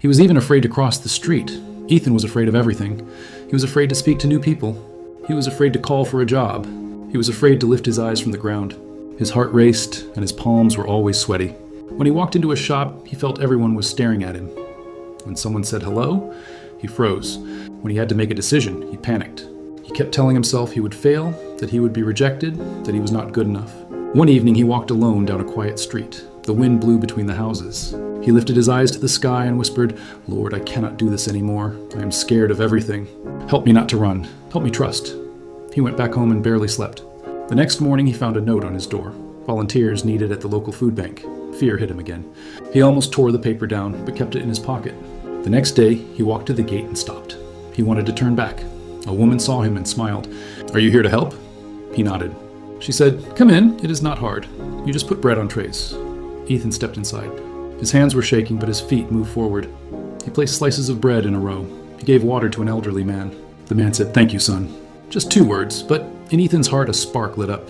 He was even afraid to cross the street. Ethan was afraid of everything. He was afraid to speak to new people. He was afraid to call for a job. He was afraid to lift his eyes from the ground. His heart raced, and his palms were always sweaty. When he walked into a shop, he felt everyone was staring at him. When someone said hello, he froze. When he had to make a decision, he panicked. He kept telling himself he would fail, that he would be rejected, that he was not good enough. One evening, he walked alone down a quiet street. The wind blew between the houses. He lifted his eyes to the sky and whispered, "Lord, I cannot do this anymore. I am scared of everything. Help me not to run. Help me trust." He went back home and barely slept. The next morning, he found a note on his door. Volunteers needed at the local food bank. Fear hit him again. He almost tore the paper down, but kept it in his pocket. The next day, he walked to the gate and stopped. He wanted to turn back. A woman saw him and smiled. "Are you here to help?" He nodded. She said, "Come in. It is not hard. You just put bread on trays." Ethan stepped inside. His hands were shaking, but his feet moved forward. He placed slices of bread in a row. He gave water to an elderly man. The man said, "Thank you, son." Just 2 words, but in Ethan's heart a spark lit up.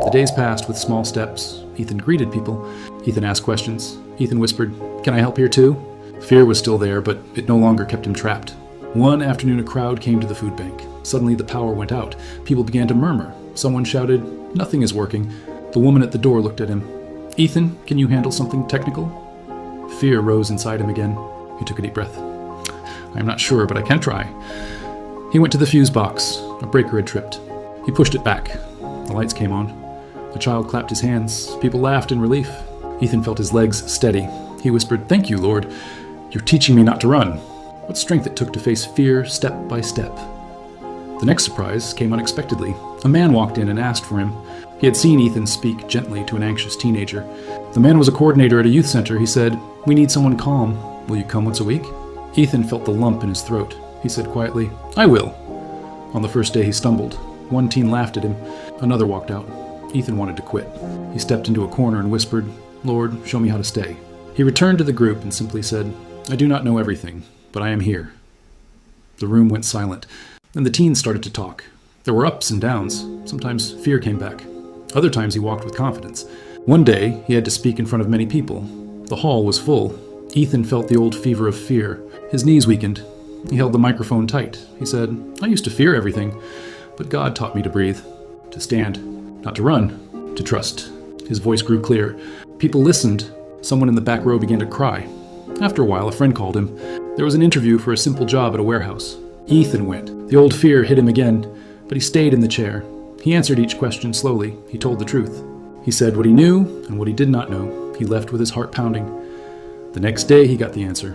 The days passed with small steps. Ethan greeted people. Ethan asked questions. Ethan whispered, "Can I help here too?" Fear was still there, but it no longer kept him trapped. One afternoon, a crowd came to the food bank. Suddenly, the power went out. People began to murmur. Someone shouted, "Nothing is working." The woman at the door looked at him. "Ethan, can you handle something technical?" Fear rose inside him again. He took a deep breath. "I'm not sure, but I can try." He went to the fuse box. A breaker had tripped. He pushed it back. The lights came on. The child clapped his hands. People laughed in relief. Ethan felt his legs steady. He whispered, "Thank you, Lord. You're teaching me not to run." What strength it took to face fear step by step. The next surprise came unexpectedly. A man walked in and asked for him. He had seen Ethan speak gently to an anxious teenager. The man was a coordinator at a youth center. He said, "We need someone calm. Will you come once a week?" Ethan felt the lump in his throat. He said quietly, "I will." On the first day he stumbled. One teen laughed at him. Another walked out. Ethan wanted to quit. He stepped into a corner and whispered, "Lord, show me how to stay." He returned to the group and simply said, "I do not know everything, but I am here." The room went silent. Then the teens started to talk. There were ups and downs. Sometimes fear came back. Other times he walked with confidence. One day he had to speak in front of many people. The hall was full. Ethan felt the old fever of fear. His knees weakened. He held the microphone tight. He said, "I used to fear everything, but God taught me to breathe, to stand, not to run, to trust." His voice grew clear. People listened. Someone in the back row began to cry. After a while, a friend called him. There was an interview for a simple job at a warehouse. Ethan went. The old fear hit him again, but he stayed in the chair. He answered each question slowly. He told the truth. He said what he knew and what he did not know. He left with his heart pounding. The next day, he got the answer.